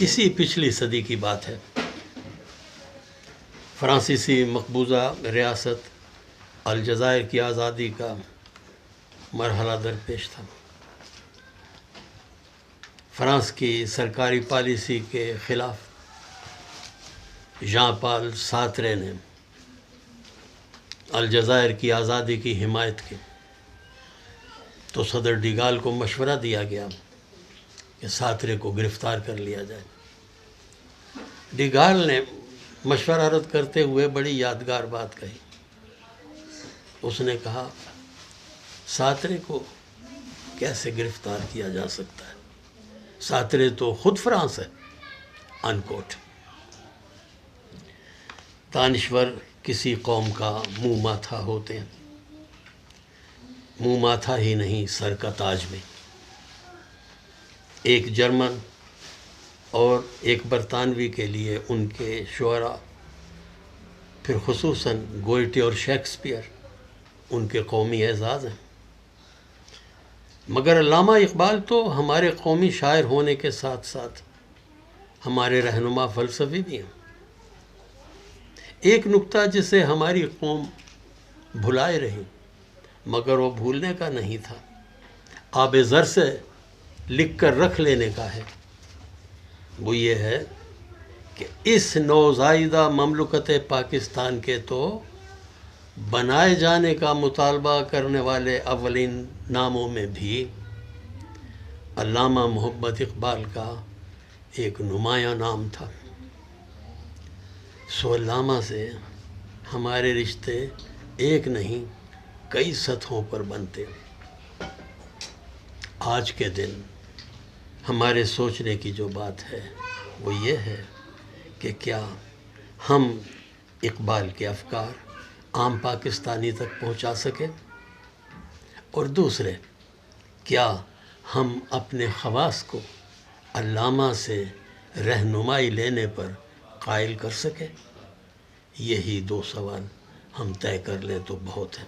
اسی پچھلی صدی کی بات ہے۔ فرانسیسی مقبوضہ ریاست الجزائر کی آزادی کا مرحلہ درپیش تھا۔ فرانس کی سرکاری پالیسی کے خلاف ژان پال سارترے نے الجزائر کی آزادی کی حمایت کی، تو صدر ڈیگال کو مشورہ دیا گیا کہ سارترے کو گرفتار کر لیا جائے۔ ڈیگال نے مشورہ رد کرتے ہوئے بڑی یادگار بات کہی۔ اس نے کہا، سارترے کو کیسے گرفتار کیا جا سکتا ہے؟ سارترے تو خود فرانس ہے۔ انکوٹ۔ دانشور کسی قوم کا منہ ماتھا ہوتے ہیں، منہ ماتھا ہی نہیں سر کا تاج بھی۔ ایک جرمن اور ایک برطانوی کے لیے ان کے شعراء، پھر خصوصاً گوئٹے اور شیکسپیئر ان کے قومی اعزاز ہیں، مگر علامہ اقبال تو ہمارے قومی شاعر ہونے کے ساتھ ساتھ ہمارے رہنما فلسفی بھی ہیں۔ ایک نکتہ جسے ہماری قوم بھلائے رہی، مگر وہ بھولنے کا نہیں تھا، آب زر سے لکھ کر رکھ لینے کا ہے، وہ یہ ہے کہ اس نوزائیدہ مملکت پاکستان کے تو بنائے جانے کا مطالبہ کرنے والے اولین ناموں میں بھی علامہ محمد اقبال کا ایک نمایاں نام تھا۔ سو علامہ سے ہمارے رشتے ایک نہیں کئی سطحوں پر بنتے۔ آج کے دن ہمارے سوچنے کی جو بات ہے وہ یہ ہے کہ کیا ہم اقبال کے افکار عام پاکستانی تک پہنچا سکے، اور دوسرے کیا ہم اپنے خواص کو علامہ سے رہنمائی لینے پر قائل کر سکے؟ یہی دو سوال ہم طے کر لیں تو بہت ہیں۔